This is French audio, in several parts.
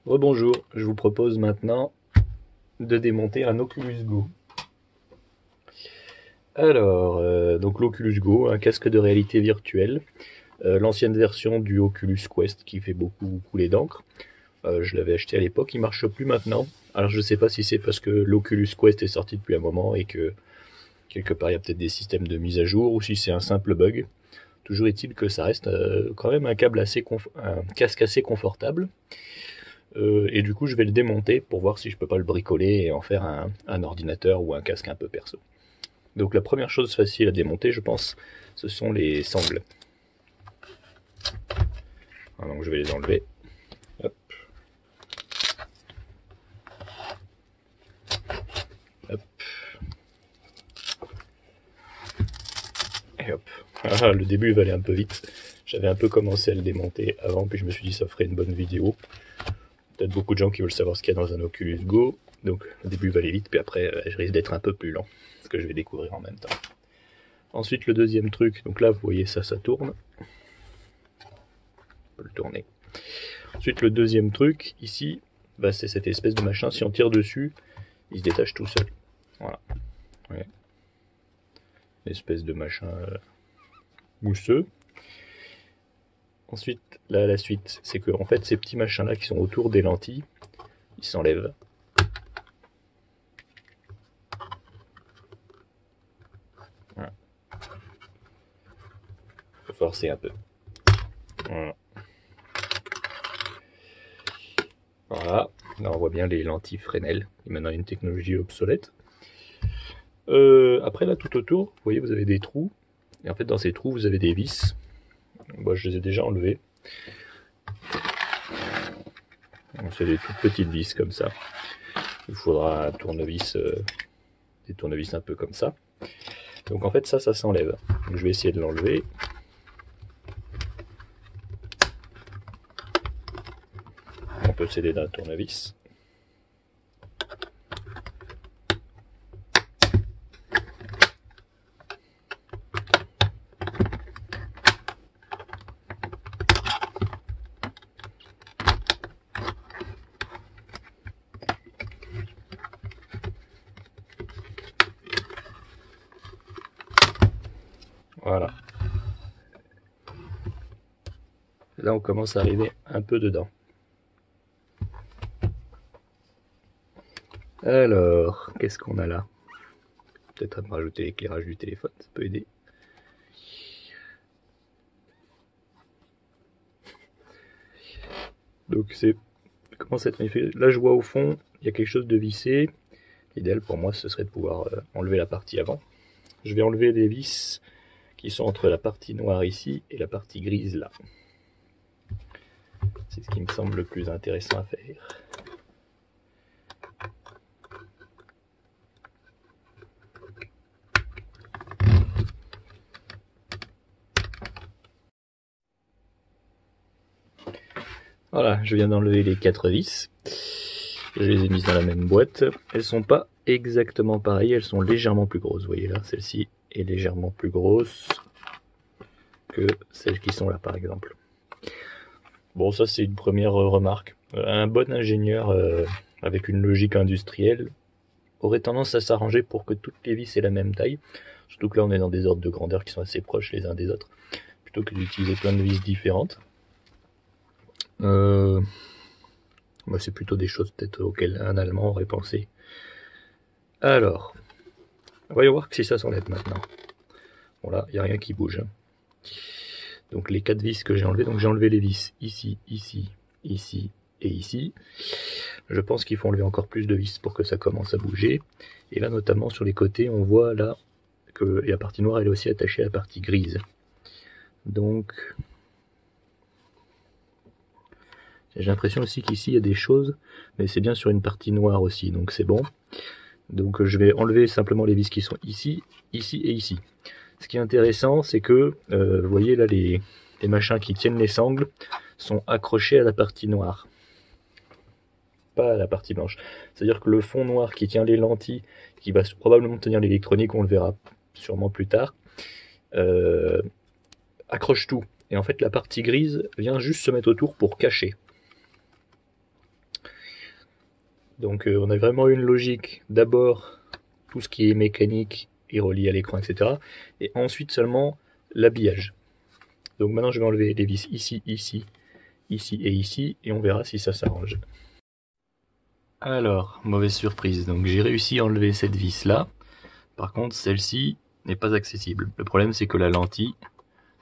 Rebonjour, je vous propose maintenant de démonter un Oculus Go. Alors, donc l'Oculus Go, un casque de réalité virtuelle, l'ancienne version du Oculus Quest qui fait beaucoup couler d'encre. Je l'avais acheté à l'époque, il marche plus maintenant. Alors je sais pas si c'est parce que l'Oculus Quest est sorti depuis un moment et que quelque part il y a peut-être des systèmes de mise à jour ou si c'est un simple bug. Toujours est-il que ça reste quand même un casque assez confortable. Et du coup, je vais le démonter pour voir si je peux pas le bricoler et en faire un ordinateur ou un casque un peu perso. Donc la première chose facile à démonter, je pense, ce sont les sangles. Alors, donc je vais les enlever. Hop. Hop. Et hop. Ah, le début va aller un peu vite. J'avais un peu commencé à le démonter avant, puis je me suis dit ça ferait une bonne vidéo. Peut-être beaucoup de gens qui veulent savoir ce qu'il y a dans un Oculus Go. Donc le début va aller vite, puis après je risque d'être un peu plus lent. Ce que je vais découvrir en même temps. Ensuite le deuxième truc, donc là vous voyez ça tourne. On peut le tourner. Ensuite le deuxième truc, ici, bah, c'est cette espèce de machin, si on tire dessus, il se détache tout seul. Voilà. Ouais. Une espèce de machin mousseux. Ensuite, là, la suite, c'est que en fait, ces petits machins-là qui sont autour des lentilles, ils s'enlèvent. Voilà. Faut forcer un peu. Voilà. Voilà. Là, on voit bien les lentilles Fresnel, qui est maintenant une technologie obsolète. Après, là, tout autour, vous voyez, vous avez des trous. Et en fait, dans ces trous, vous avez des vis. Moi, je les ai déjà enlevés. C'est des toutes petites vis comme ça. Il faudra un tournevis, des tournevis un peu comme ça. Donc en fait, ça s'enlève. Donc, je vais essayer de l'enlever. On peut s'aider d'un tournevis. Voilà. Là, on commence à arriver un peu dedans. Alors, qu'est-ce qu'on a là? Peut-être à me rajouter l'éclairage du téléphone, ça peut aider. Donc c'est comment ça être magnifique. Là, je vois au fond, il y a quelque chose de vissé. L'idéal pour moi, ce serait de pouvoir enlever la partie avant. Je vais enlever les vis qui sont entre la partie noire ici et la partie grise là. C'est ce qui me semble le plus intéressant à faire. Voilà, je viens d'enlever les 4 vis. Je les ai mises dans la même boîte. Elles sont pas exactement pareilles, elles sont légèrement plus grosses. Vous voyez là, celle-ci est légèrement plus grosse que celles qui sont là par exemple. Bon, ça c'est une première remarque. Un bon ingénieur avec une logique industrielle aurait tendance à s'arranger pour que toutes les vis aient la même taille. Surtout que là on est dans des ordres de grandeur qui sont assez proches les uns des autres. Plutôt que d'utiliser plein de vis différentes. Bah, c'est plutôt des choses peut-être auxquelles un Allemand aurait pensé. Alors, voyons voir si ça s'enlève maintenant. Bon là, il n'y a rien qui bouge. Donc les 4 vis que j'ai enlevées, donc j'ai enlevé les vis ici, ici, ici et ici. Je pense qu'il faut enlever encore plus de vis pour que ça commence à bouger. Et là notamment sur les côtés, on voit là que la partie noire elle est aussi attachée à la partie grise. Donc j'ai l'impression aussi qu'ici il y a des choses, mais c'est bien sur une partie noire aussi, donc c'est bon. Donc je vais enlever simplement les vis qui sont ici, ici et ici. Ce qui est intéressant, c'est que, vous voyez là, les machins qui tiennent les sangles sont accrochés à la partie noire, pas à la partie blanche. C'est-à-dire que le fond noir qui tient les lentilles, qui va probablement tenir l'électronique, on le verra sûrement plus tard, accroche tout. Et en fait, la partie grise vient juste se mettre autour pour cacher. Donc on a vraiment une logique. D'abord, tout ce qui est mécanique est relié à l'écran, etc. Et ensuite seulement l'habillage. Donc maintenant je vais enlever les vis ici, ici, ici et ici, et on verra si ça s'arrange. Alors, mauvaise surprise, donc j'ai réussi à enlever cette vis là. Par contre, celle-ci n'est pas accessible. Le problème c'est que la lentille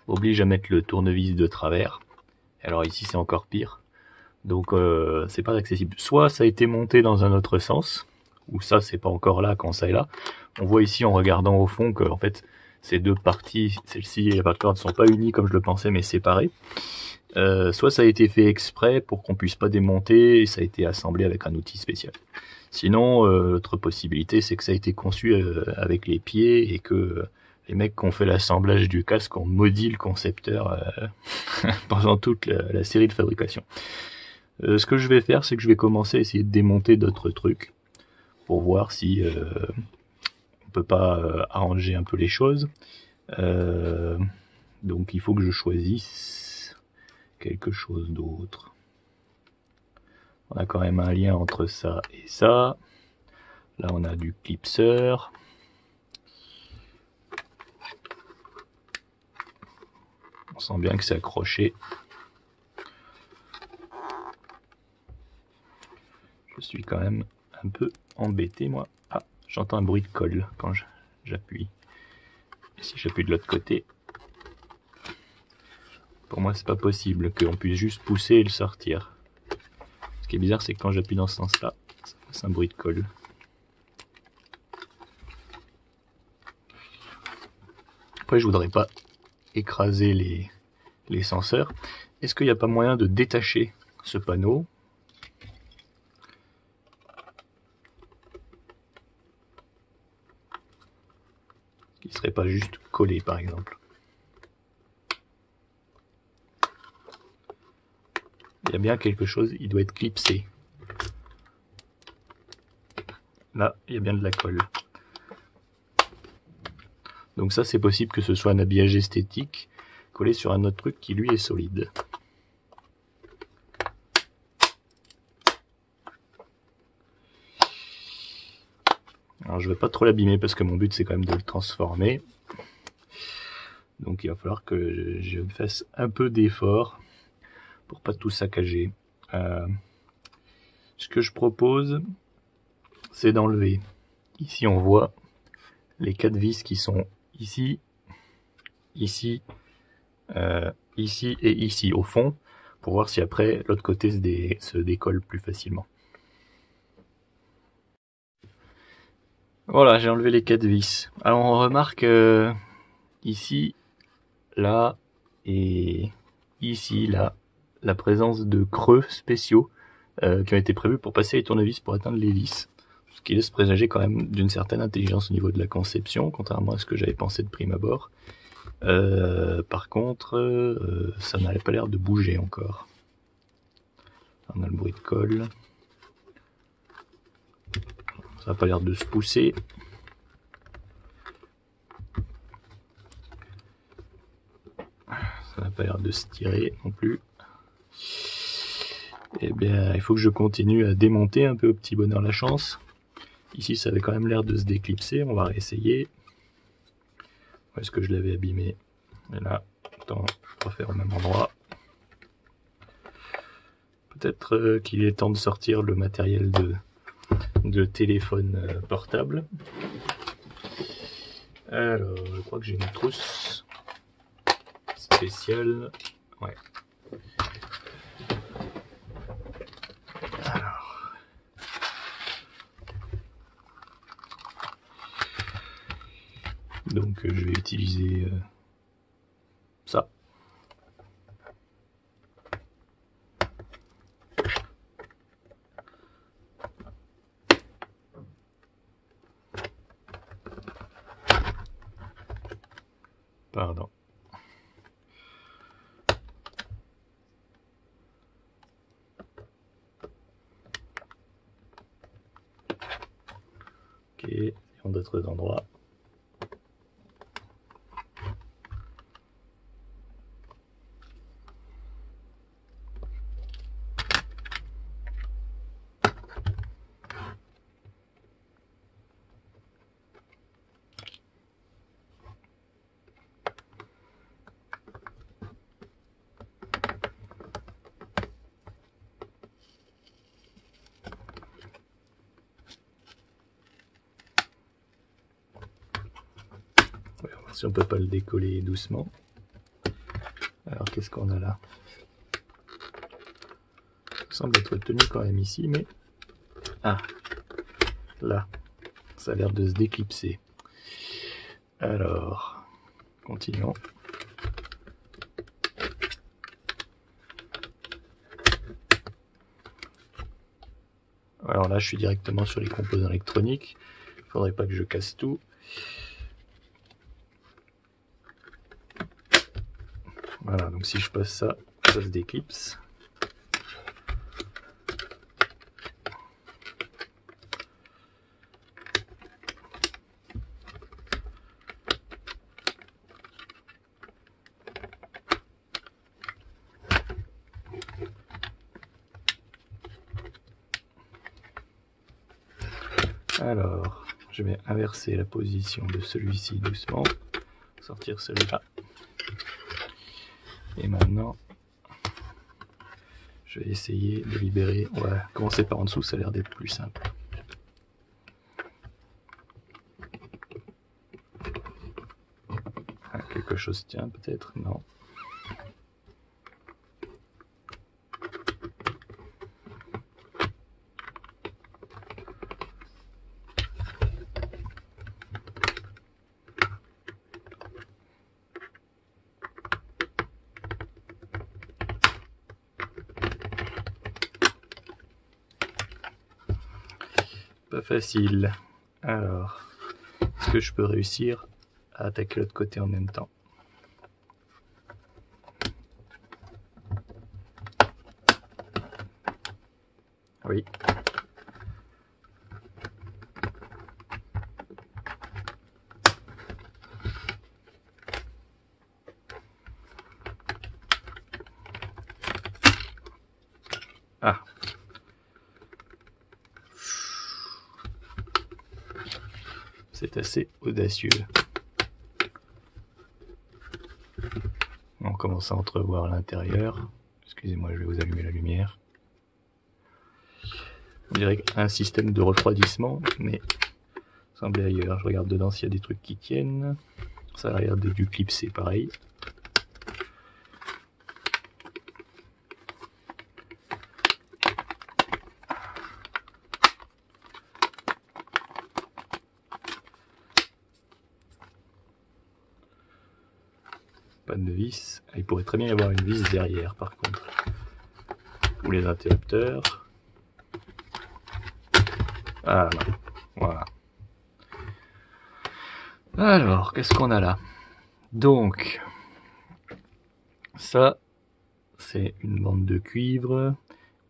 oblige à mettre le tournevis de travers. Alors ici c'est encore pire. Donc c'est pas accessible. Soit ça a été monté dans un autre sens, ou ça c'est pas encore là quand ça est là. On voit ici en regardant au fond que en fait ces deux parties, celle-ci et la partie ne sont pas unies comme je le pensais mais séparées. Soit ça a été fait exprès pour qu'on puisse pas démonter et ça a été assemblé avec un outil spécial. Sinon, l'autre possibilité c'est que ça a été conçu avec les pieds et que les mecs qui ont fait l'assemblage du casque ont maudit le concepteur pendant toute la série de fabrication. Ce que je vais faire, c'est que je vais commencer à essayer de démonter d'autres trucs pour voir si on peut pas arranger un peu les choses. Donc il faut que je choisisse quelque chose d'autre. On a quand même un lien entre ça et ça. Là on a du clipseur. On sent bien que c'est accroché. Je suis quand même un peu embêté moi. Ah, j'entends un bruit de colle quand j'appuie. Et si j'appuie de l'autre côté, pour moi c'est pas possible qu'on puisse juste pousser et le sortir. Ce qui est bizarre c'est que quand j'appuie dans ce sens là, ça fasse un bruit de colle. Après je voudrais pas écraser les senseurs. Est-ce qu'il n'y a pas moyen de détacher ce panneau ? Qui serait pas juste collé par exemple. Il y a bien quelque chose, il doit être clipsé. Là, il y a bien de la colle. Donc ça, c'est possible que ce soit un habillage esthétique collé sur un autre truc qui lui est solide. Alors je vais pas trop l'abîmer parce que mon but c'est quand même de le transformer. Donc il va falloir que je fasse un peu d'effort pour pas tout saccager. Ce que je propose, c'est d'enlever. Ici on voit les 4 vis qui sont ici, ici, ici et ici au fond, pour voir si après l'autre côté se décolle plus facilement. Voilà, j'ai enlevé les 4 vis. Alors on remarque ici, là et ici, là, la présence de creux spéciaux qui ont été prévus pour passer les tournevis pour atteindre les vis. Ce qui laisse présager quand même d'une certaine intelligence au niveau de la conception, contrairement à ce que j'avais pensé de prime abord. Par contre, ça n'avait pas l'air de bouger encore. On a le bruit de colle. Ça n'a pas l'air de se pousser. Ça n'a pas l'air de se tirer non plus. Eh bien, il faut que je continue à démonter un peu au petit bonheur la chance. Ici, ça avait quand même l'air de se déclipser. On va réessayer. Où est-ce que je l'avais abîmé? Et là, attends, on va faire au même endroit. Peut-être qu'il est temps de sortir le matériel de téléphone portable. Alors, je crois que j'ai une trousse spéciale. Ouais. Alors. Donc, je vais utiliser ça. Pardon. Ok, en d'autres endroits. si on peut pas le décoller doucement. Alors qu'est-ce qu'on a là? Ça semble être tenu quand même ici, mais... Ah, là, ça a l'air de se déclipser. Alors, continuons. Alors là, je suis directement sur les composants électroniques. Il ne faudrait pas que je casse tout. Voilà, donc si je passe ça, ça se déclipse. Alors, je vais inverser la position de celui-ci doucement, sortir celui-là. Et maintenant, je vais essayer de libérer. On va commencer par en dessous, ça a l'air d'être plus simple. Ah, quelque chose tient peut-être? Non. Pas facile. Alors, est-ce que je peux réussir à attaquer l'autre côté en même temps? Oui. Ah. C'est assez audacieux. On commence à entrevoir l'intérieur. Excusez-moi, je vais vous allumer la lumière. On dirait un système de refroidissement, mais semblait ailleurs. Je regarde dedans s'il y a des trucs qui tiennent. Ça a l'air de du clipser pareil. Pas de vis. Il pourrait très bien y avoir une vis derrière par contre. Ou les interrupteurs. Ah non. Voilà. Alors, qu'est-ce qu'on a là? Donc, ça, c'est une bande de cuivre,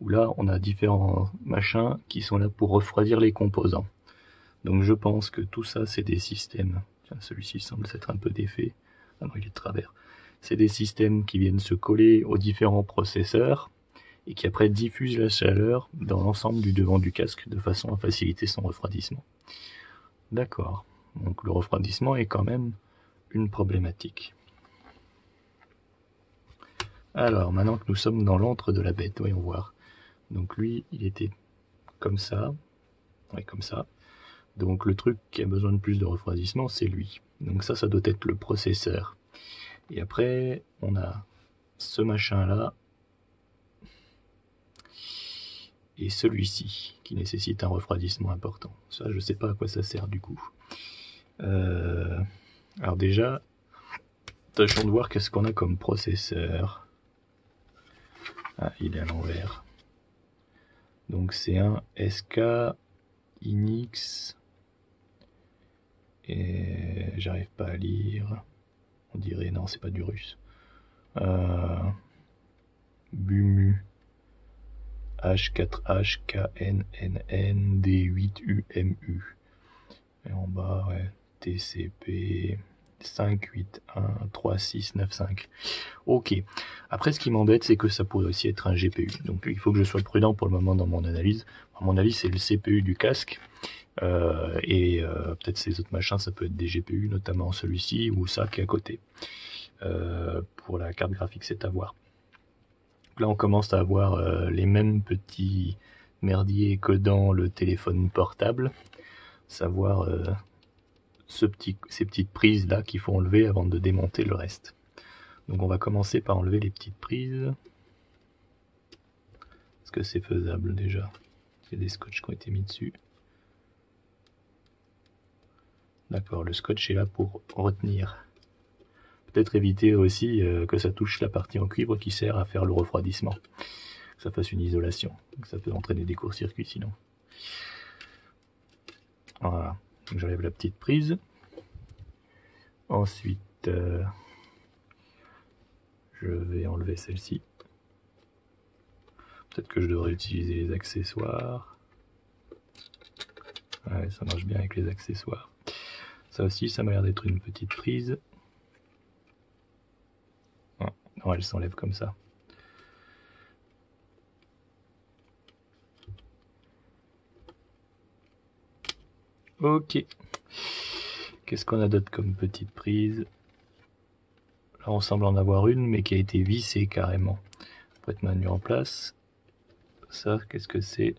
où là, on a différents machins qui sont là pour refroidir les composants. Donc je pense que tout ça, c'est des systèmes. Tiens, celui-ci semble s'être un peu défait. Ah non, il est de travers. C'est des systèmes qui viennent se coller aux différents processeurs et qui après diffusent la chaleur dans l'ensemble du devant du casque de façon à faciliter son refroidissement. D'accord. Donc le refroidissement est quand même une problématique. Alors, maintenant que nous sommes dans l'antre de la bête, voyons voir. Donc lui, il était comme ça. Ouais, comme ça. Donc le truc qui a besoin de plus de refroidissement, c'est lui. Donc ça doit être le processeur. Et après, on a ce machin-là. Et celui-ci, qui nécessite un refroidissement important. Ça, je sais pas à quoi ça sert du coup. Alors déjà, tâchons de voir qu'est-ce qu'on a comme processeur. Ah, il est à l'envers. Donc c'est un SK Inix. Et j'arrive pas à lire. On dirait, non, c'est pas du russe. Bumu. H4HKNND8UMU. Et en bas, ouais, TCP 5813695. Ok. Après, ce qui m'embête, c'est que ça pourrait aussi être un GPU. Donc, il faut que je sois prudent pour le moment dans mon analyse. À mon avis, c'est le CPU du casque. Peut-être ces autres machins, ça peut être des GPU, notamment celui-ci ou ça qui est à côté. Pour la carte graphique, c'est à voir. Là, on commence à avoir les mêmes petits merdiers que dans le téléphone portable, savoir ces petites prises là qu'il faut enlever avant de démonter le reste. Donc on va commencer par enlever les petites prises. Est-ce que c'est faisable déjà? Il y a des scotch qui ont été mis dessus. D'accord, le scotch est là pour retenir. Peut-être éviter aussi que ça touche la partie en cuivre qui sert à faire le refroidissement. Que ça fasse une isolation. Ça peut entraîner des courts-circuits sinon. Voilà, donc j'enlève la petite prise. Ensuite, je vais enlever celle-ci. Peut-être que je devrais utiliser les accessoires. Ouais, ça marche bien avec les accessoires. Ça aussi, ça m'a l'air d'être une petite prise. Non, elle s'enlève comme ça. Ok. Qu'est-ce qu'on a d'autre comme petite prise? Là, on semble en avoir une, mais qui a été vissée carrément. Pour être maintenue en place. Ça, qu'est-ce que c'est?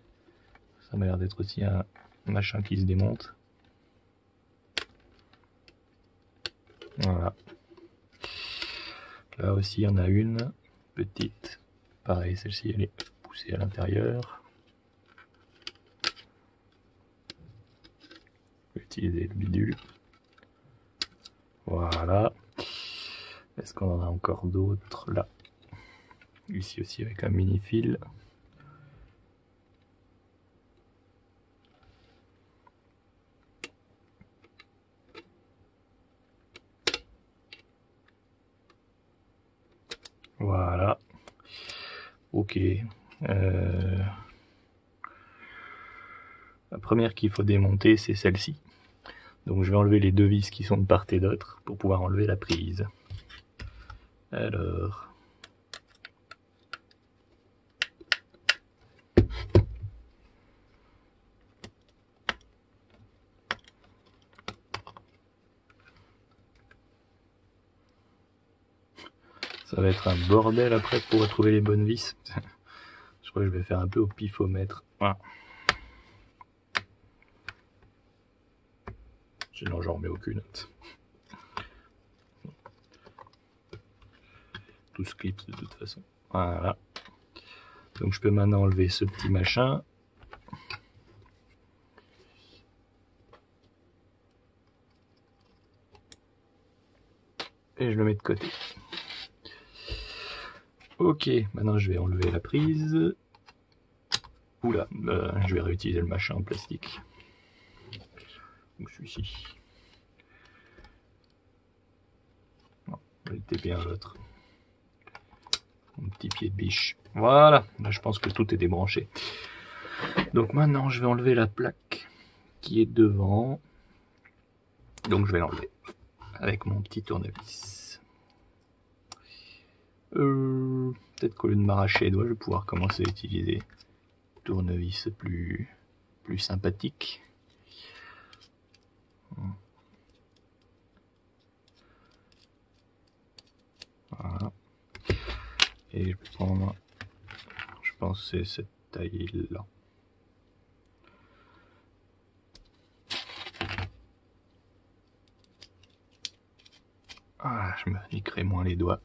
Ça m'a l'air d'être aussi un machin qui se démonte. Voilà. Là aussi, il y en a une petite. Pareil, celle-ci, elle est poussée à l'intérieur. Je vais utiliser le bidule. Voilà. Est-ce qu'on en a encore d'autres? Là. Ici aussi avec un mini fil. Voilà. Ok. La première qu'il faut démonter, c'est celle-ci. Donc je vais enlever les deux vis qui sont de part et d'autre pour pouvoir enlever la prise. Alors... ça va être un bordel après pour retrouver les bonnes vis. Je crois que je vais faire un peu au pifomètre. Voilà. Sinon j'en remets aucune. Tout se clipse de toute façon. Voilà. Donc je peux maintenant enlever ce petit machin. Et je le mets de côté. Ok, maintenant je vais enlever la prise. Oula, je vais réutiliser le machin en plastique. Donc celui-ci. Non, il était bien l'autre. Mon petit pied de biche. Voilà, là je pense que tout est débranché. Donc maintenant je vais enlever la plaque qui est devant. Donc je vais l'enlever avec mon petit tournevis. Peut-être qu'au lieu de m'arracher les doigts, je vais pouvoir commencer à utiliser tournevis plus sympathique. Voilà. Et je vais prendre, je pense que c'est cette taille là. Ah, je me niquerai moins les doigts.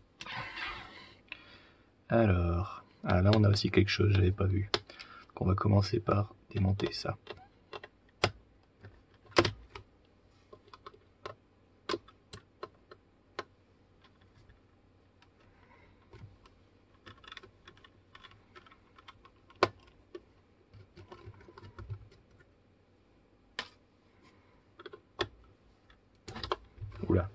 Alors, là on a aussi quelque chose que je n'avais pas vu. Donc on va commencer par démonter ça. Oula.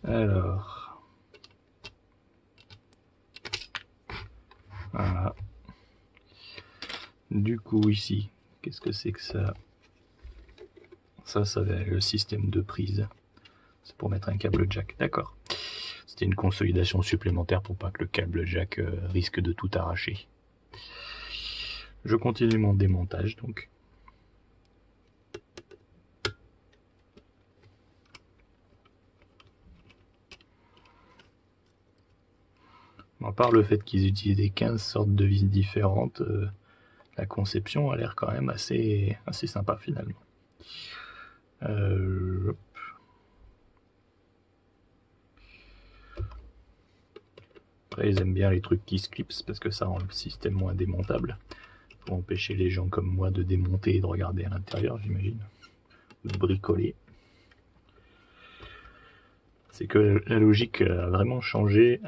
Alors, voilà. Du coup ici, qu'est-ce que c'est que ça? Ça va être le système de prise. C'est pour mettre un câble jack, d'accord. C'était une consolidation supplémentaire pour pas que le câble jack risque de tout arracher. Je continue mon démontage donc. À part le fait qu'ils utilisaient 15 sortes de vis différentes, la conception a l'air quand même assez sympa finalement. Après, ils aiment bien les trucs qui se clipsent parce que ça rend le système moins démontable. Pour empêcher les gens comme moi de démonter et de regarder à l'intérieur, j'imagine. Ou de bricoler. C'est que la logique a vraiment changé.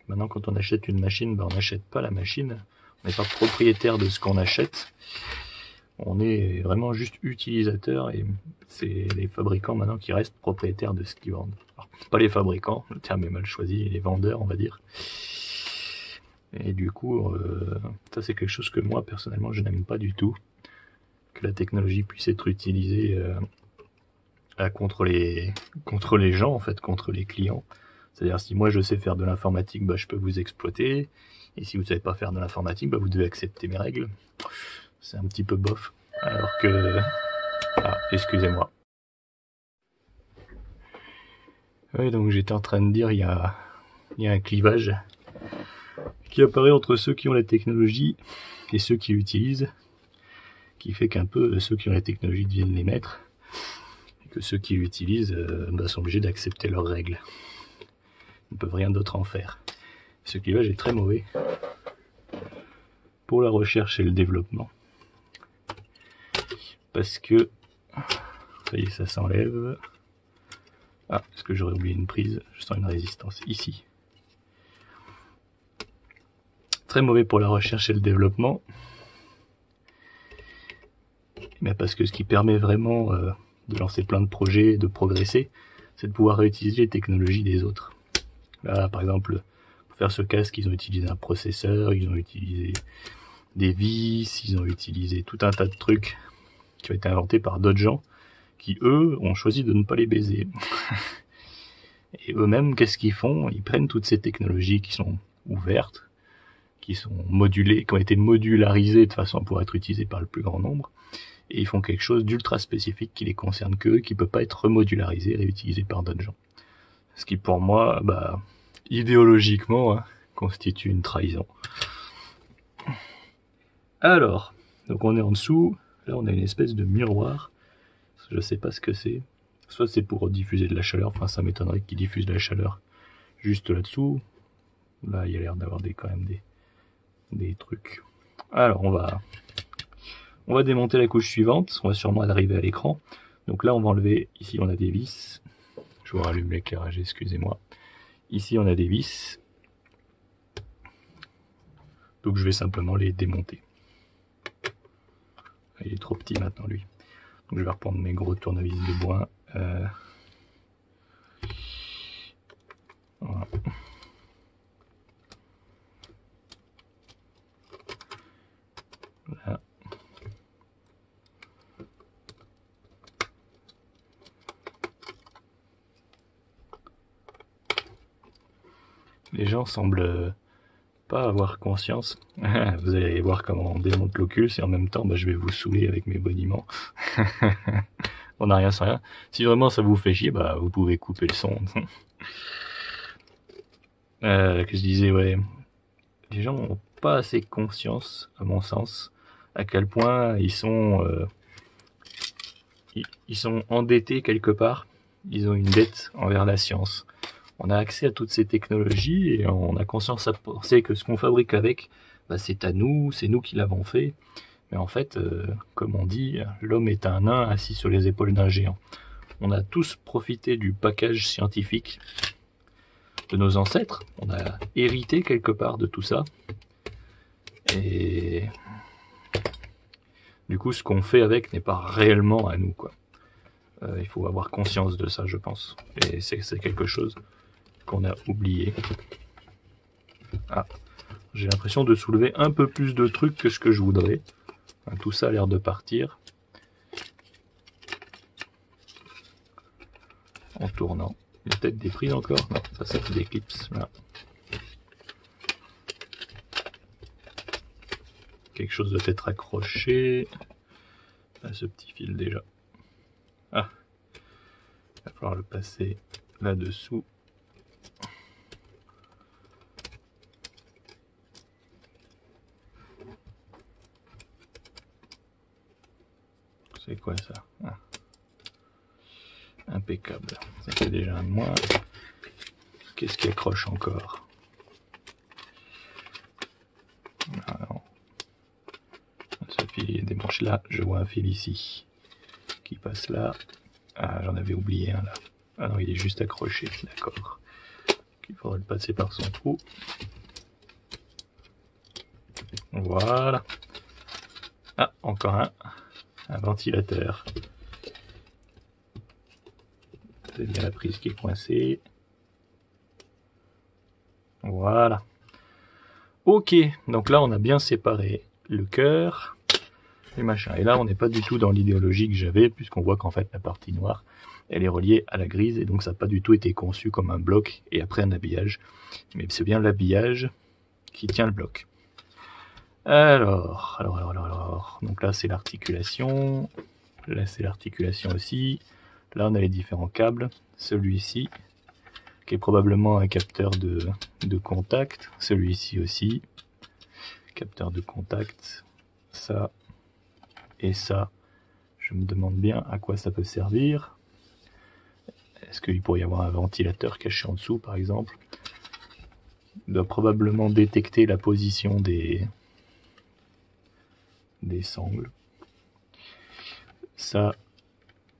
Maintenant, quand on achète une machine, on n'achète pas la machine. On n'est pas propriétaire de ce qu'on achète. On est vraiment juste utilisateur et c'est les fabricants maintenant qui restent propriétaires de ce qu'ils vendent. Alors, pas les fabricants, le terme est mal choisi, les vendeurs on va dire. Et du coup, ça c'est quelque chose que moi personnellement je n'aime pas du tout. Que la technologie puisse être utilisée contre les gens en fait, contre les clients. C'est-à-dire si moi je sais faire de l'informatique, je peux vous exploiter. Et si vous ne savez pas faire de l'informatique, vous devez accepter mes règles. C'est un petit peu bof. Alors que... Ah, excusez-moi. Oui, donc j'étais en train de dire, il y a un clivage qui apparaît entre ceux qui ont la technologie et ceux qui l'utilisent, qui fait qu'un peu ceux qui ont la technologie deviennent les maîtres, et que ceux qui l'utilisent sont obligés d'accepter leurs règles. Ils ne peuvent rien d'autre en faire. Ce clivage est très mauvais pour la recherche et le développement. Parce que... Ça y est, ça s'enlève. Ah, est-ce que j'aurais oublié une prise? Je sens une résistance ici. Très mauvais pour la recherche et le développement. Mais parce que ce qui permet vraiment de lancer plein de projets, de progresser, c'est de pouvoir réutiliser les technologies des autres. Là, par exemple, pour faire ce casque, ils ont utilisé un processeur, ils ont utilisé des vis, ils ont utilisé tout un tas de trucs qui ont été inventés par d'autres gens qui, eux, ont choisi de ne pas les baiser. Et eux-mêmes, qu'est-ce qu'ils font? Ils prennent toutes ces technologies qui sont ouvertes, qui sont modulées, qui ont été modularisées de façon à pouvoir être utilisées par le plus grand nombre, et ils font quelque chose d'ultra spécifique qui les concerne qu'eux, qui peut pas être remodularisé et réutilisé par d'autres gens. Ce qui, pour moi, idéologiquement, constitue une trahison. Alors, donc on est en dessous, là on a une espèce de miroir, je sais pas ce que c'est, soit c'est pour diffuser de la chaleur, enfin ça m'étonnerait qu'il diffuse de la chaleur juste là-dessous, là il y a l'air d'avoir quand même des trucs. Alors on va démonter la couche suivante, on va sûrement arriver à l'écran, donc là on va enlever, ici on a des vis, je vous rallume l'éclairage, excusez-moi, ici on a des vis, donc je vais simplement les démonter. Il est trop petit maintenant lui. Donc je vais reprendre mes gros tournevis de bois. Voilà. Là. Les gens semblent pas avoir conscience. Vous allez voir comment on démonte l'Oculus et en même temps je vais vous saouler avec mes boniments. On n'a rien sans rien. Si vraiment ça vous fait chier, vous pouvez couper le son. Que je disais, ouais, les gens n'ont pas assez conscience, à mon sens, à quel point ils sont endettés quelque part. Ils ont une dette envers la science. On a accès à toutes ces technologies et on a conscience à penser que ce qu'on fabrique avec, c'est à nous, c'est nous qui l'avons fait. Mais en fait, comme on dit, l'homme est un nain assis sur les épaules d'un géant. On a tous profité du package scientifique de nos ancêtres. On a hérité quelque part de tout ça. Et du coup, ce qu'on fait avec n'est pas réellement à nous, quoi. Il faut avoir conscience de ça, je pense. Et c'est quelque chose qu'on a oublié. Ah, j'ai l'impression de soulever un peu plus de trucs que ce que je voudrais. Tout ça a l'air de partir. En tournant. Il y a peut-être des prises encore. Non, ça c'est des clips. Là. Quelque chose doit être accroché à ce petit fil déjà. Ah, il va falloir le passer là-dessous. C'est quoi ça? Ah. Impeccable. Ça fait déjà un de moins. Qu'est-ce qui accroche encore? Ah non. Ce fil est débranché là. Je vois un fil ici qui passe là. Ah, j'en avais oublié un là. Ah non, il est juste accroché. D'accord. Il faudrait le passer par son trou. Voilà. Ah, encore un ventilateur. C'est bien la prise qui est coincée. Voilà. Ok, donc là on a bien séparé le cœur et machin. Et là on n'est pas du tout dans l'idéologie que j'avais, puisqu'on voit qu'en fait la partie noire, elle est reliée à la grise, et donc ça n'a pas du tout été conçu comme un bloc et après un habillage. Mais c'est bien l'habillage qui tient le bloc. Alors. Donc là c'est l'articulation. Là c'est l'articulation aussi. Là on a les différents câbles. Celui-ci, qui est probablement un capteur de contact. Celui-ci aussi. Capteur de contact. Ça. Et ça. Je me demande bien à quoi ça peut servir. Est-ce qu'il pourrait y avoir un ventilateur caché en dessous, par exemple? Il doit probablement détecter la position des sangles. Ça,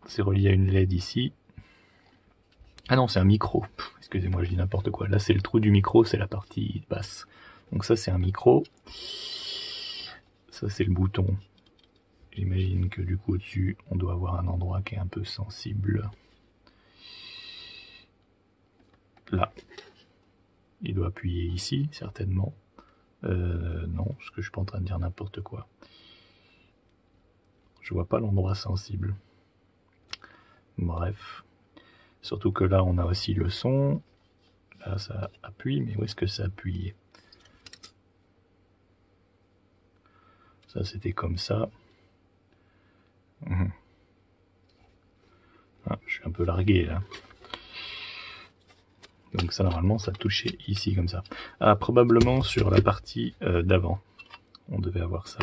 c'est relié à une LED ici. Ah non, c'est un micro. Excusez-moi, je dis n'importe quoi. Là, c'est le trou du micro, c'est la partie basse. Donc ça, c'est un micro. Ça, c'est le bouton. J'imagine que du coup, au-dessus, on doit avoir un endroit qui est un peu sensible. Là. Il doit appuyer ici, certainement. Non, parce que je suis pas en train de dire n'importe quoi. Je vois pas l'endroit sensible. Bref. Surtout que là, on a aussi le son. Là, ça appuie, mais où est-ce que ça appuie? Ça, c'était comme ça. Ah, je suis un peu largué, là. Donc ça, normalement, ça touchait ici, comme ça. Ah, probablement sur la partie d'avant. On devait avoir ça.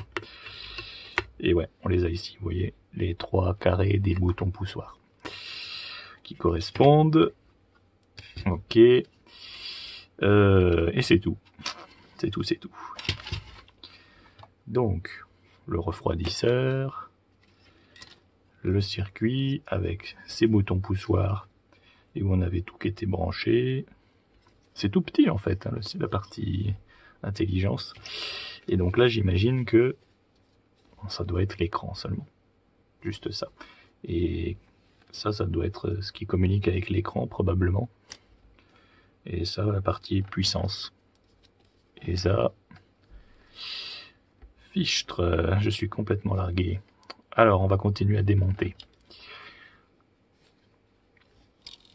Et ouais, on les a ici, vous voyez, les 3 carrés des boutons poussoirs qui correspondent. Ok. Et c'est tout. C'est tout. Donc, le refroidisseur, le circuit avec ses boutons poussoirs et où on avait tout qui était branché. C'est tout petit en fait, hein, la partie intelligence. Et donc là, j'imagine que ça doit être l'écran seulement. Juste ça. Et ça doit être ce qui communique avec l'écran probablement. Et ça, la partie puissance. Et ça, fichtre, je suis complètement largué. Alors, on va continuer à démonter.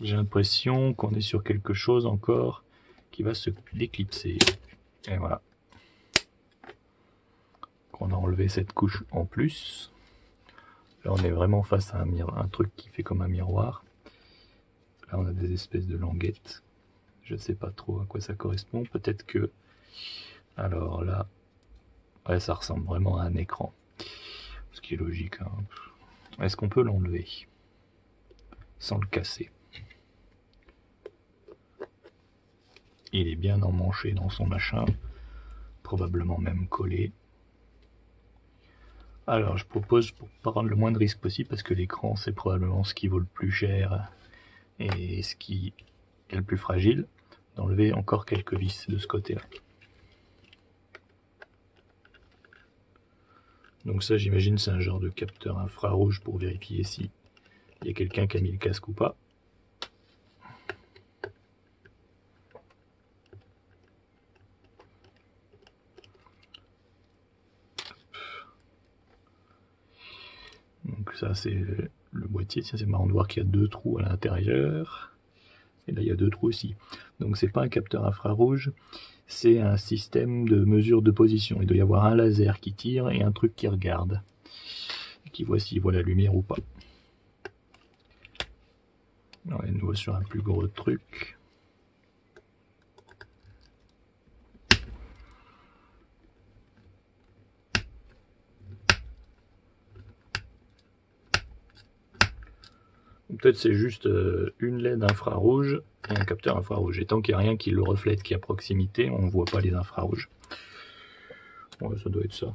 J'ai l'impression qu'on est sur quelque chose encore qui va se déclipser. Et voilà. On a enlevé cette couche en plus. Là, on est vraiment face à un truc qui fait comme un miroir. Là, on a des espèces de languettes. Je ne sais pas trop à quoi ça correspond. Peut-être que... Alors là... Ouais, ça ressemble vraiment à un écran. Ce qui est logique. Hein. Est-ce qu'on peut l'enlever sans le casser? Il est bien emmanché dans son machin. Probablement même collé. Alors, je propose, pour prendre le moins de risques possible, parce que l'écran, c'est probablement ce qui vaut le plus cher et ce qui est le plus fragile, d'enlever encore quelques vis de ce côté-là. Donc ça, j'imagine, c'est un genre de capteur infrarouge pour vérifier si il y a quelqu'un qui a mis le casque ou pas. Donc ça, c'est le boîtier. Tiens, c'est marrant de voir qu'il y a 2 trous à l'intérieur. Et là, il y a 2 trous aussi. Donc c'est pas un capteur infrarouge, c'est un système de mesure de position. Il doit y avoir un laser qui tire et un truc qui regarde. Et qui voit s'il voit la lumière ou pas. On est de nouveau sur un plus gros truc. Peut-être c'est juste une LED infrarouge et un capteur infrarouge. Et tant qu'il n'y a rien qui le reflète, qui est à proximité, on ne voit pas les infrarouges. Ouais, ça doit être ça.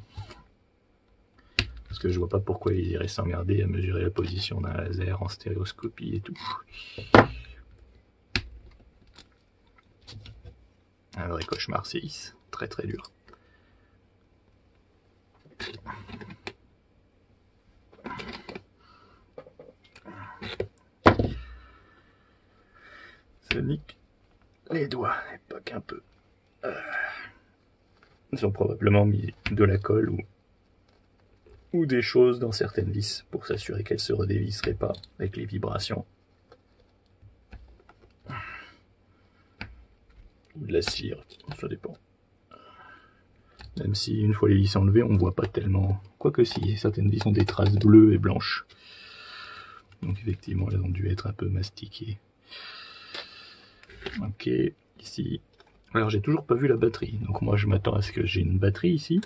Parce que je vois pas pourquoi ils iraient s'emmerder à mesurer la position d'un laser en stéréoscopie et tout. Un vrai cauchemar CX, très très dur. Ça nique les doigts, et pas qu'un peu. Ils ont probablement mis de la colle ou des choses dans certaines vis pour s'assurer qu'elles se redévisseraient pas avec les vibrations. Ou de la cire, ça dépend. Même si une fois les vis enlevées, on voit pas tellement. Quoique si, certaines vis ont des traces bleues et blanches. Donc effectivement, elles ont dû être un peu mastiquées. Ok, ici. Alors j'ai toujours pas vu la batterie, donc moi je m'attends à ce que j'ai une batterie ici.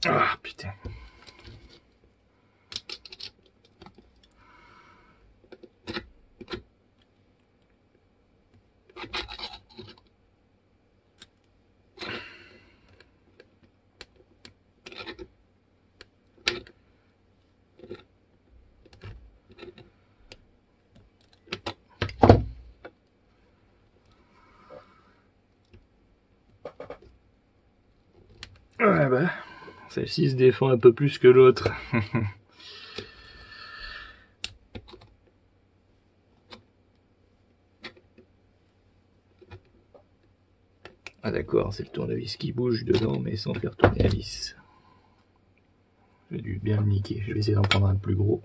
Ah putain. Ouais bah, celle-ci se défend un peu plus que l'autre. Ah d'accord, c'est le tournevis qui bouge dedans, mais sans faire tourner la vis. J'ai dû bien le niquer, je vais essayer d'en prendre un plus gros.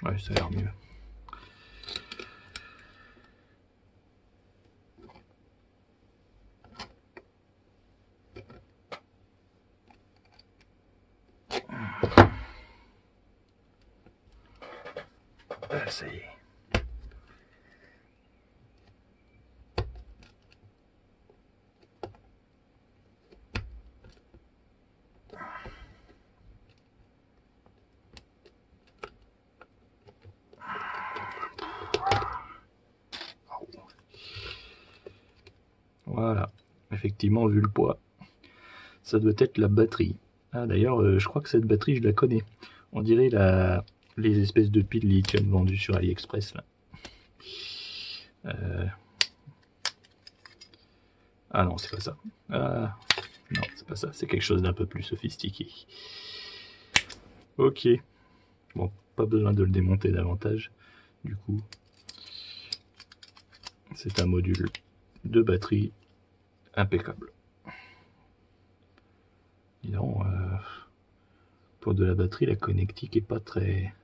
Ouais, ça a l'air mieux. Ah, ça y est. Voilà, effectivement, vu le poids, ça doit être la batterie. Ah d'ailleurs, je crois que cette batterie, je la connais. On dirait les espèces de piles lithium vendues sur AliExpress là. Ah non, c'est pas ça. Ah, non, c'est pas ça. C'est quelque chose d'un peu plus sophistiqué. Ok. Bon, pas besoin de le démonter davantage. Du coup, c'est un module de batterie impeccable. Disons, pour de la batterie, la connectique est pas très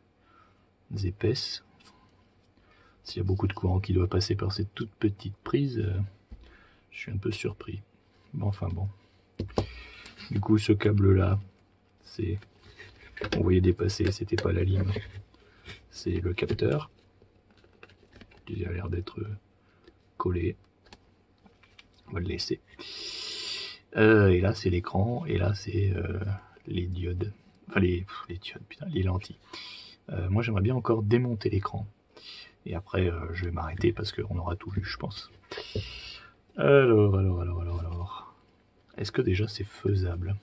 épaisse. S'il y a beaucoup de courant qui doit passer par cette toute petite prise, je suis un peu surpris. Mais enfin bon. Du coup, ce câble-là, c'est... On voyait dépasser, c'était pas la lime. C'est le capteur. Il a l'air d'être collé. On va le laisser. Et là, c'est l'écran. Et là, c'est les diodes. Enfin, les diodes, putain, les lentilles. Moi, j'aimerais bien encore démonter l'écran. Et après, je vais m'arrêter parce qu'on aura tout vu, je pense. Alors. Est-ce que déjà c'est faisable?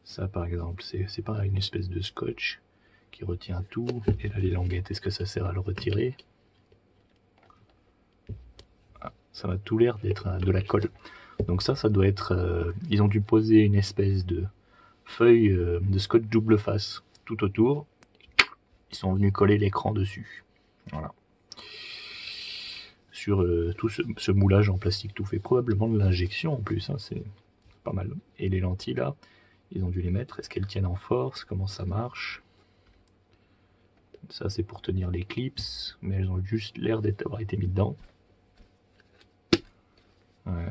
Ça, par exemple, c'est pas une espèce de scotch qui retient tout. Et là, les languettes, est-ce que ça sert à le retirer? Ah, ça a tout l'air d'être de la colle. Donc ça doit être... ils ont dû poser une espèce de feuille de scotch double face tout autour. Ils sont venus coller l'écran dessus. Voilà. Sur tout ce moulage en plastique tout fait. Probablement de l'injection en plus, hein, c'est pas mal. Et les lentilles là, ils ont dû les mettre. Est-ce qu'elles tiennent en force? Comment ça marche? Ça c'est pour tenir les clips, mais elles ont juste l'air d'avoir été mis dedans. Ouais.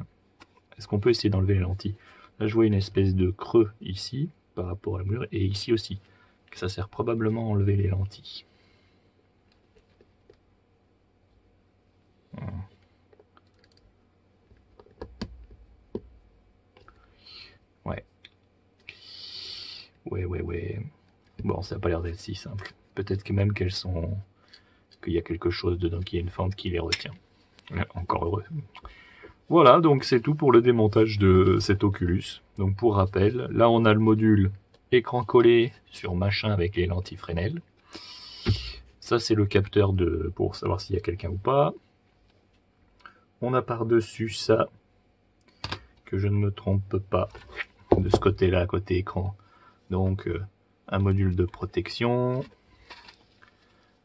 Est-ce qu'on peut essayer d'enlever les lentilles? Là, je vois une espèce de creux ici, par rapport à la mur, et ici aussi. Ça sert probablement à enlever les lentilles. Ouais. Ouais. Bon, ça n'a pas l'air d'être si simple. Peut-être que même qu'il y a quelque chose dedans, qu'il y a une fente qui les retient. Encore heureux. Voilà, donc c'est tout pour le démontage de cet Oculus. Donc pour rappel, là on a le module écran collé sur machin avec les lentilles Fresnel. Ça c'est le capteur pour savoir s'il y a quelqu'un ou pas. On a par-dessus ça, que je ne me trompe pas, de ce côté-là, côté écran. Donc un module de protection,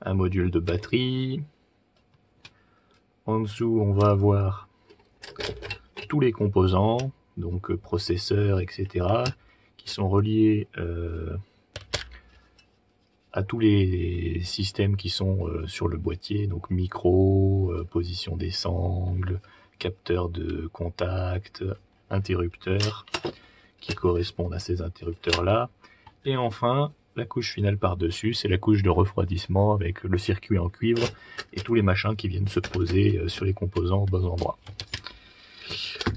un module de batterie. En dessous, on va avoir tous les composants, donc processeurs, etc., qui sont reliés à tous les systèmes qui sont sur le boîtier, donc micro, position des sangles, capteur de contact, interrupteurs qui correspondent à ces interrupteurs-là. Et enfin, la couche finale par-dessus, c'est la couche de refroidissement avec le circuit en cuivre et tous les machins qui viennent se poser sur les composants au bon endroit.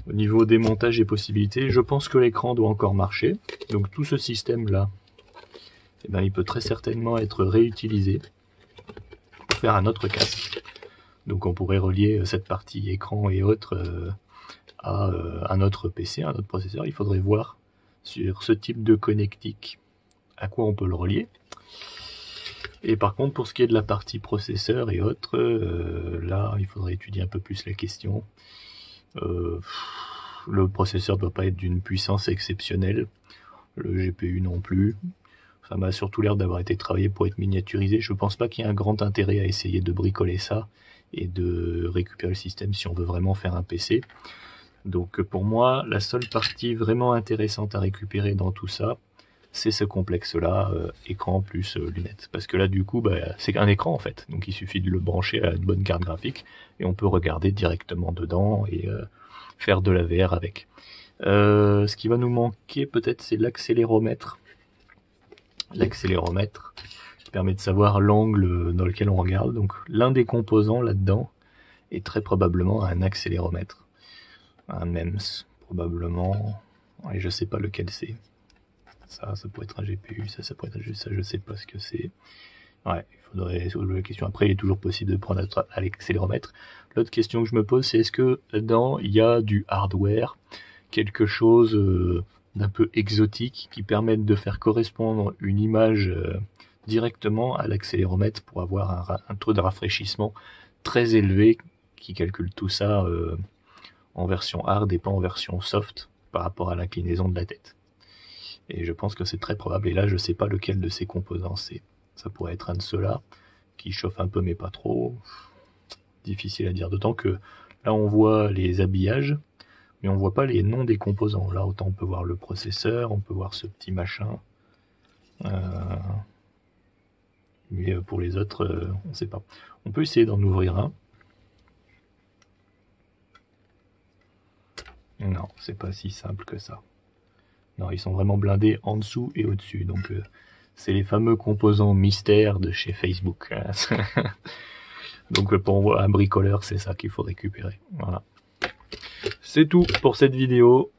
Au niveau des montages et possibilités, je pense que l'écran doit encore marcher. Donc tout ce système-là, eh ben, il peut très certainement être réutilisé pour faire un autre casque. Donc on pourrait relier cette partie écran et autres à un autre PC, un autre processeur. Il faudrait voir sur ce type de connectique à quoi on peut le relier. Et par contre, pour ce qui est de la partie processeur et autres, là, il faudrait étudier un peu plus la question. Le processeur ne doit pas être d'une puissance exceptionnelle, le GPU non plus. Ça m'a surtout l'air d'avoir été travaillé pour être miniaturisé. Je pense pas qu'il y ait un grand intérêt à essayer de bricoler ça et de récupérer le système si on veut vraiment faire un PC. Donc pour moi, la seule partie vraiment intéressante à récupérer dans tout ça, c'est ce complexe-là, écran plus lunettes. Parce que là, du coup, c'est qu'un écran en fait. Donc il suffit de le brancher à une bonne carte graphique et on peut regarder directement dedans et faire de la VR avec. Ce qui va nous manquer peut-être, c'est l'accéléromètre. L'accéléromètre qui permet de savoir l'angle dans lequel on regarde. Donc l'un des composants là-dedans est très probablement un accéléromètre. Un MEMS, probablement. Et je sais pas lequel c'est. Ça pourrait être un GPU, ça pourrait être ça, je sais pas ce que c'est. Ouais, il faudrait soulever la question. Après, il est toujours possible de prendre à l'accéléromètre. L'autre question que je me pose, c'est est-ce que là-dedans, il y a du hardware, quelque chose d'un peu exotique qui permette de faire correspondre une image directement à l'accéléromètre pour avoir un taux de rafraîchissement très élevé qui calcule tout ça en version hard et pas en version soft par rapport à l'inclinaison de la tête. Et je pense que c'est très probable. Et là, je sais pas lequel de ces composants c'est. Ça pourrait être un de ceux-là, qui chauffe un peu mais pas trop. Difficile à dire. D'autant que là, on voit les habillages, mais on voit pas les noms des composants. Là, autant on peut voir le processeur, on peut voir ce petit machin. Mais pour les autres, on sait pas. On peut essayer d'en ouvrir un. Non, c'est pas si simple que ça. Non, ils sont vraiment blindés en dessous et au-dessus. Donc, c'est les fameux composants mystères de chez Facebook. Donc, pour un bricoleur, c'est ça qu'il faut récupérer. Voilà. C'est tout pour cette vidéo.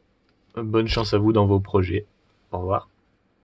Bonne chance à vous dans vos projets. Au revoir.